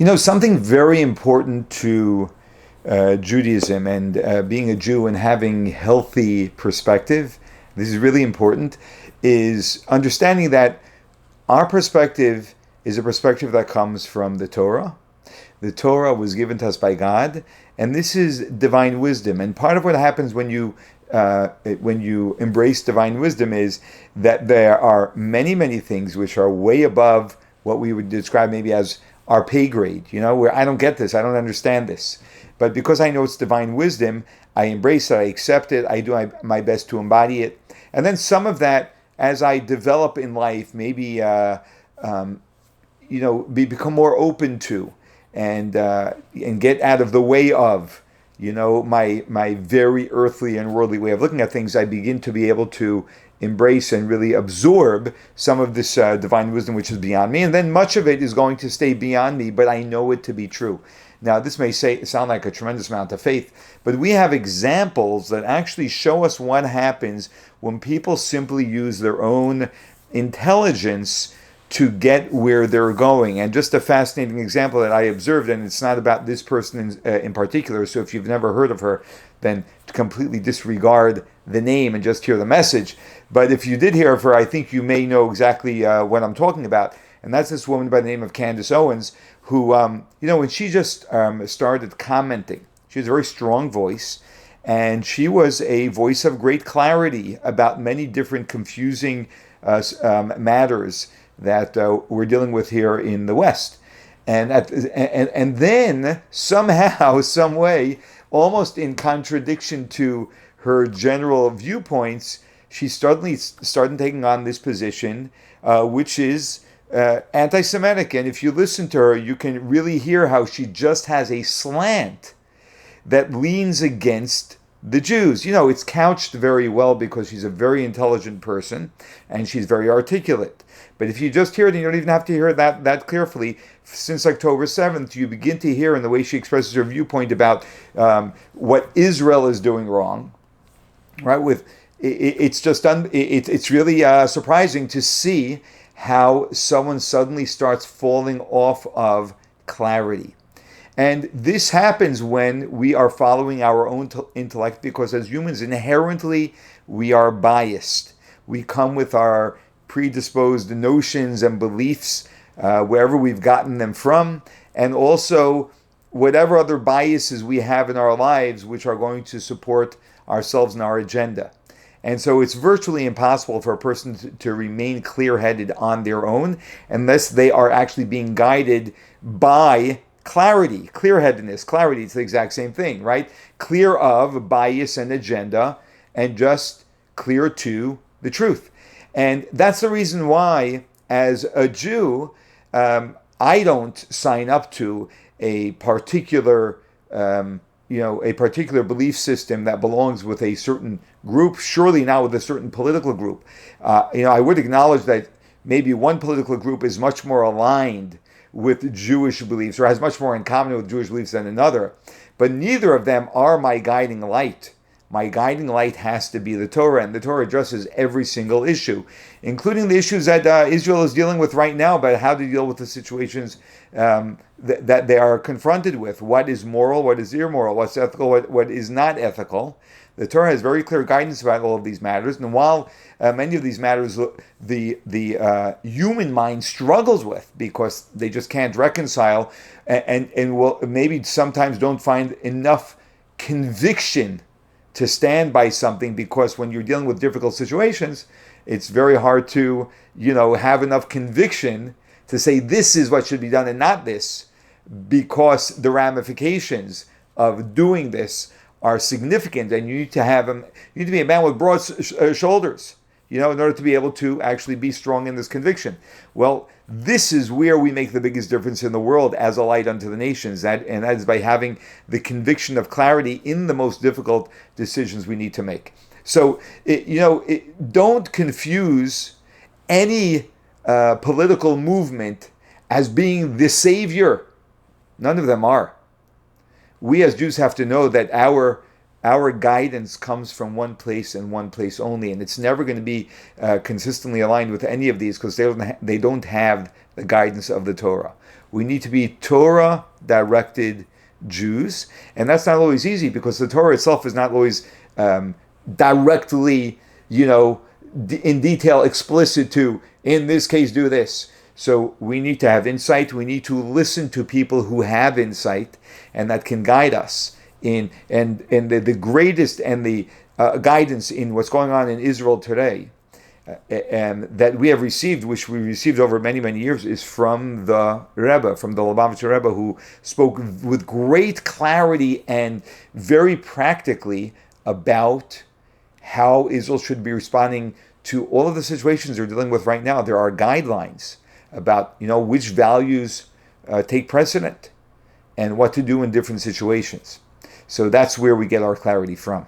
Something very important to Judaism and being a Jew and having healthy perspective, this is really important, is understanding that our perspective is a perspective that comes from the Torah. The Torah was given to us by God, and this is divine wisdom. And part of what happens when you embrace divine wisdom is that there are many, many things which are way above what we would describe maybe as our pay grade, where I don't get this, I don't understand this. But because I know it's divine wisdom, I embrace it, I accept it, I do my best to embody it. And then some of that, as I develop in life, maybe become more open to and get out of the way of, my very earthly and worldly way of looking at things. I begin to be able to embrace and really absorb some of this divine wisdom which is beyond me, and then much of it is going to stay beyond me, but I know it to be true. Now, this may sound like a tremendous amount of faith, but we have examples that actually show us what happens when people simply use their own intelligence to get where they're going. And just a fascinating example that I observed, and it's not about this person in particular, so if you've never heard of her, then completely disregard the name and just hear the message. But if you did hear of her, I think you may know exactly what I'm talking about. And that's this woman by the name of Candace Owens, who, when she just started commenting, she has a very strong voice, and she was a voice of great clarity about many different confusing matters that we're dealing with here in the West. And then somehow, some way, almost in contradiction to her general viewpoints, she suddenly started taking on this position, which is anti-Semitic. And if you listen to her, you can really hear how she just has a slant that leans against the Jews. It's couched very well because she's a very intelligent person and she's very articulate. But if you just hear it, and you don't even have to hear it that carefully, since October 7th, you begin to hear in the way she expresses her viewpoint about what Israel is doing wrong, right? It's really surprising to see how someone suddenly starts falling off of clarity. And this happens when we are following our own intellect, because as humans, inherently, we are biased. We come with our predisposed notions and beliefs, wherever we've gotten them from, and also whatever other biases we have in our lives which are going to support ourselves and our agenda. And so it's virtually impossible for a person to remain clear-headed on their own unless they are actually being guided by clarity. Clear-headedness, clarity, it's the exact same thing, right? Clear of bias and agenda, and just clear to the truth. And that's the reason why, as a Jew, I don't sign up to a particular belief system that belongs with a certain group, surely not with a certain political group. I would acknowledge that maybe one political group is much more aligned with Jewish beliefs or has much more in common with Jewish beliefs than another, but neither of them are my guiding light. My guiding light has to be the Torah, and the Torah addresses every single issue, including the issues that Israel is dealing with right now about how to deal with the situations that they are confronted with. What is moral, what is immoral, what's ethical, what is not ethical. The Torah has very clear guidance about all of these matters, and while many of these matters the human mind struggles with because they just can't reconcile and will maybe sometimes don't find enough conviction to stand by something, because when you're dealing with difficult situations, it's very hard to, have enough conviction to say this is what should be done and not this, because the ramifications of doing this are significant, and you need to be a man with broad shoulders, in order to be able to actually be strong in this conviction. Well, this is where we make the biggest difference in the world as a light unto the nations, and that is by having the conviction of clarity in the most difficult decisions we need to make. So, don't confuse any political movement as being the savior. None of them are. We as Jews have to know that our guidance comes from one place and one place only, and it's never going to be consistently aligned with any of these, because they don't have the guidance of the Torah. We need to be Torah-directed Jews. And that's not always easy because the Torah itself is not always directly, in detail explicit to, in this case, do this. So we need to have insight. We need to listen to people who have insight and that can guide us in the greatest and the guidance in what's going on in Israel today, and that we have received, which we received over many, many years, is from the Rebbe, from the Lubavitch Rebbe, who spoke with great clarity and very practically about how Israel should be responding to all of the situations they're dealing with right now. There are guidelines about which values take precedent and what to do in different situations. So that's where we get our clarity from.